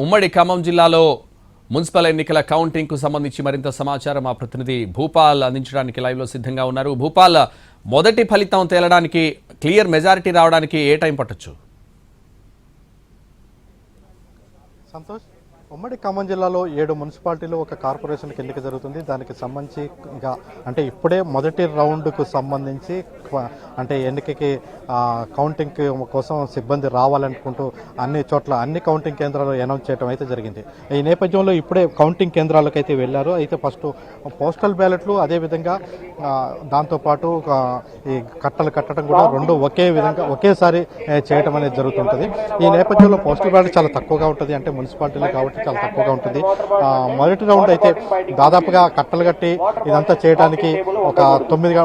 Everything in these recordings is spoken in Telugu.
ఉమ్మడి ఖమ్మం జిల్లాలో మున్సిపల్ ఎన్నికల కౌంటింగ్ కు సంబంధించి మరింత సమాచారం మా ప్రతినిధి భూపాల్ అందించడానికి లైవ్ లో సిద్ధంగా ఉన్నారు. భూపాల్, మొదటి ఫలితం తేలడానికి క్లియర్ మెజారిటీ రావడానికి ఏ టైం పట్టొచ్చు? సంతోష్, ఉమ్మడి ఖమ్మం జిల్లాలో 7 మున్సిపాలిటీలు ఒక కార్పొరేషన్కి ఎన్నిక జరుగుతుంది. దానికి సంబంధించి అంటే ఇప్పుడే మొదటి రౌండ్కు సంబంధించి అంటే ఎన్నికకి కౌంటింగ్ కోసం సిబ్బంది రావాలనుకుంటూ అన్ని చోట్ల అన్ని కౌంటింగ్ కేంద్రాలు అనౌన్స్ చేయడం అయితే జరిగింది. ఈ నేపథ్యంలో ఇప్పుడే కౌంటింగ్ కేంద్రాలకు అయితే వెళ్ళారు. అయితే ఫస్ట్ పోస్టల్ బ్యాలెట్లు, అదేవిధంగా దాంతోపాటు ఈ కట్టలు కట్టడం కూడా రెండు ఒకేసారి చేయడం అనేది జరుగుతుంటుంది. ఈ నేపథ్యంలో పోస్టల్ బ్యాలెట్ చాలా తక్కువగా ఉంటుంది, అంటే మున్సిపాలిటీలు కాబట్టి చాలా తక్కువగా ఉంటుంది. మొదటి రౌండ్ అయితే దాదాపుగా కట్టలు కట్టి ఇదంతా చేయడానికి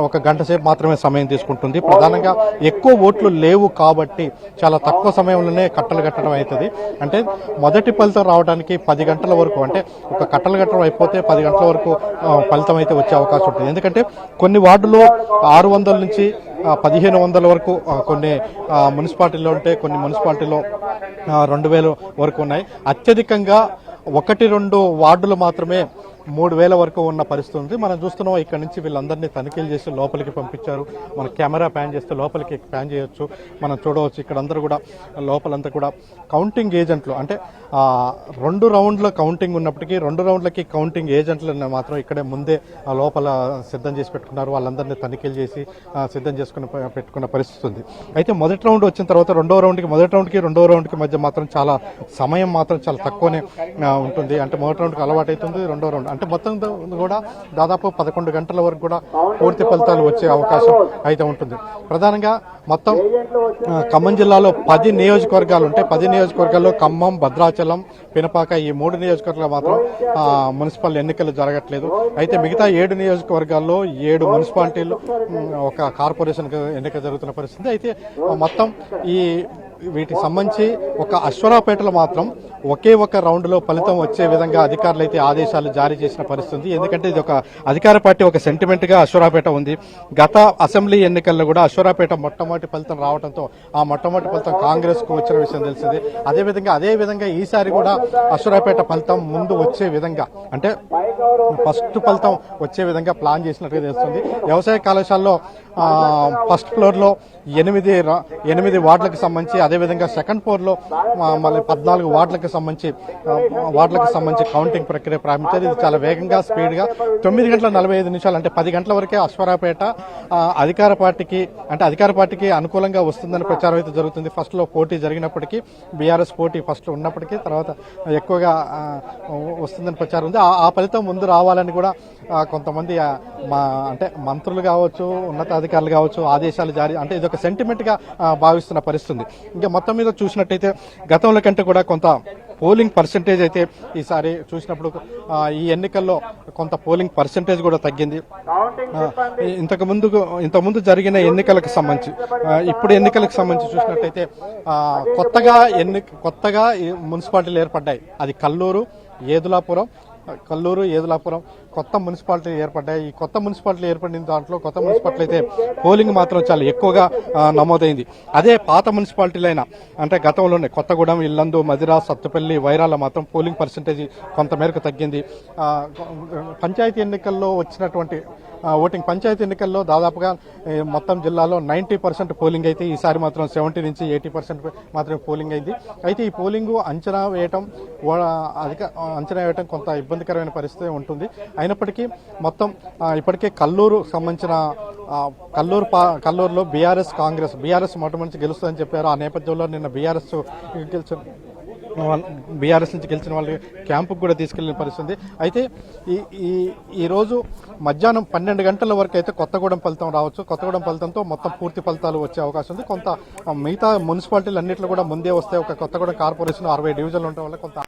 ఒక గంట సేపు మాత్రమే సమయం తీసుకుంటుంది. ప్రధానంగా ఎక్కువ ఓట్లు లేవు కాబట్టి చాలా తక్కువ సమయంలోనే కట్టలు కట్టడం అవుతుంది. అంటే మొదటి ఫలితం రావడానికి 10 గంటల వరకు, అంటే ఒక కట్టలు కట్టడం అయిపోతే 10 గంటల వరకు ఫలితం అయితే వచ్చే అవకాశం ఉంటుంది. ఎందుకంటే కొన్ని వార్డులో 600 నుంచి 1500 వరకు కొన్ని మున్సిపాలిటీలో ఉంటే, కొన్ని మున్సిపాలిటీలో 2000 వరకు ఉన్నాయి. అత్యధికంగా 1-2 వార్డులు మాత్రమే 3000 వరకు ఉన్న పరిస్థితి ఉంది. మనం చూస్తున్నాం, ఇక్కడ నుంచి వీళ్ళందరినీ తనిఖీలు చేసి లోపలికి పంపించారు. మన కెమెరా ప్యాన్ చేస్తే లోపలికి ప్యాన్ చేయొచ్చు, మనం చూడవచ్చు. ఇక్కడ అందరూ కూడా లోపలంతా కూడా కౌంటింగ్ ఏజెంట్లు, అంటే 2 రౌండ్ల కౌంటింగ్ ఉన్నప్పటికీ 2 రౌండ్లకి కౌంటింగ్ ఏజెంట్లను మాత్రం ఇక్కడే ముందే లోపల సిద్ధం చేసి పెట్టుకున్నారు. వాళ్ళందరినీ తనిఖీలు చేసి సిద్ధం చేసుకుని పెట్టుకున్న పరిస్థితి ఉంది. అయితే మొదటి రౌండ్ వచ్చిన తర్వాత మొదటి రౌండ్కి మధ్య మాత్రం చాలా సమయం మాత్రం చాలా తక్కువనే ఉంటుంది. అంటే మొదటి రౌండ్కి అలవాటు అవుతుంది, రెండో రౌండ్ అంటే మొత్తం కూడా దాదాపు 11 గంటల వరకు కూడా పూర్తి ఫలితాలు వచ్చే అవకాశం అయితే ఉంటుంది. ప్రధానంగా మొత్తం ఖమ్మం జిల్లాలో 10 నియోజకవర్గాలు ఉంటాయి. 10 నియోజకవర్గాల్లో ఖమ్మం, భద్రాచలం, పినపాక ఈ 3 నియోజకవర్గాలు మాత్రం మున్సిపల్ ఎన్నికలు జరగట్లేదు. అయితే మిగతా 7 నియోజకవర్గాల్లో 7 మున్సిపాలిటీలు ఒక కార్పొరేషన్ ఎన్నిక జరుగుతున్న పరిస్థితి. అయితే మొత్తం వీటికి సంబంధించి ఒక అశ్వరావుపేటలో మాత్రం ఒకే ఒక రౌండ్లో ఫలితం వచ్చే విధంగా అధికారులు అయితే ఆదేశాలు జారీ చేసిన పరిస్థితి. ఎందుకంటే ఇది ఒక అధికార పార్టీ ఒక సెంటిమెంట్ గా అశ్వరావుపేట ఉంది. గత అసెంబ్లీ ఎన్నికల్లో కూడా అశ్వరావుపేట మొట్టమొదటి ఫలితం రావడంతో ఆ మొట్టమొదటి ఫలితం కాంగ్రెస్ కు వచ్చిన విషయం తెలిసింది. అదేవిధంగా ఈసారి కూడా అశ్వరావుపేట ఫలితం ముందు వచ్చే విధంగా, అంటే ఫస్ట్ ఫలితం వచ్చే విధంగా ప్లాన్ చేసినట్టుగా తెలుస్తుంది. వ్యవసాయ కళాశాలలో ఫస్ట్ ఫ్లోర్ లో 8 వార్డులకు సంబంధించి, అదేవిధంగా సెకండ్ ఫ్లోర్ లో మళ్ళీ 14 వార్డులకు సంబంధించి కౌంటింగ్ ప్రక్రియ ప్రారంభించారు. ఇది చాలా వేగంగా, స్పీడ్ గా 9 గంటల 45 నిమిషాలు, అంటే 10 గంటల వరకే అశ్వరావుపేట అధికార పార్టీకి అనుకూలంగా వస్తుందని ప్రచారం అయితే జరుగుతుంది. ఫస్ట్ లో పోటీ జరిగినప్పటికీ, బీఆర్ఎస్ పోటీ ఫస్ట్ ఉన్నప్పటికీ తర్వాత ఎక్కువగా వస్తుందని ప్రచారం ఉంది. ఆ ఫలితం ముందు రావాలని కూడా కొంతమంది అంటే మంత్రులు కావచ్చు, ఉన్నతాధికారులు కావచ్చు ఆదేశాలు జారీ, అంటే ఇది ఒక సెంటిమెంట్ గా భావిస్తున్న పరిస్థితి. ఇంకా మొత్తం మీద చూసినట్టయితే గతంలో కంటే కూడా కొంత పోలింగ్ పర్సెంటేజ్ అయితే ఈసారి చూసినప్పుడు ఈ ఎన్నికల్లో కొంత పోలింగ్ పర్సెంటేజ్ కూడా తగ్గింది. ఇంతకుముందు జరిగిన ఎన్నికలకు సంబంధించి, ఇప్పుడు ఎన్నికలకు సంబంధించి చూసినట్టయితే కొత్తగా మున్సిపాలిటీలు ఏర్పడ్డాయి. అది కల్లూరు, ఏదులాపురం కొత్త మున్సిపాలిటీలు ఏర్పడ్డాయి. ఈ కొత్త మున్సిపాలిటీలు ఏర్పడిన దాంట్లో కొత్త మున్సిపాలిటీ అయితే పోలింగ్ మాత్రం చాలా ఎక్కువగా నమోదైంది. అదే పాత మున్సిపాలిటీలైన, అంటే గతంలోనే కొత్తగూడెం, ఇల్లందు, మదిరా, సత్తుపల్లి, వైరాల మాత్రం పోలింగ్ పర్సెంటేజ్ కొంత మేరకు తగ్గింది. పంచాయతీ ఎన్నికల్లో వచ్చినటువంటి ఓటింగ్, పంచాయతీ ఎన్నికల్లో దాదాపుగా మొత్తం జిల్లాలో 90% పోలింగ్ అయితే ఈసారి మాత్రం 70 నుంచి 80% మాత్రమే పోలింగ్ అయింది. అయితే ఈ పోలింగ్ అంచనా వేయటం కొంత ఇబ్బందికరమైన పరిస్థితి ఉంటుంది. అయినప్పటికీ మొత్తం ఇప్పటికే కల్లూరులో బీఆర్ఎస్ మొట్టమొదటి గెలుస్తుందని చెప్పారు. ఆ నేపథ్యంలో నిన్న బీఆర్ఎస్ నుంచి గెలిచిన వాళ్ళు క్యాంపుకు కూడా తీసుకెళ్లిన పరిస్థితి. అయితే ఈ రోజు మధ్యాహ్నం 12 గంటల వరకు అయితే కొత్తగూడెం ఫలితం రావచ్చు. కొత్తగూడెం ఫలితంతో మొత్తం పూర్తి ఫలితాలు వచ్చే అవకాశం ఉంది. కొంత మిగతా మున్సిపాలిటీలు అన్నింటిలో కూడా ముందే వస్తే, ఒక కొత్తగూడెం కార్పొరేషన్ 60 డివిజన్లు ఉండడం వల్ల కొంత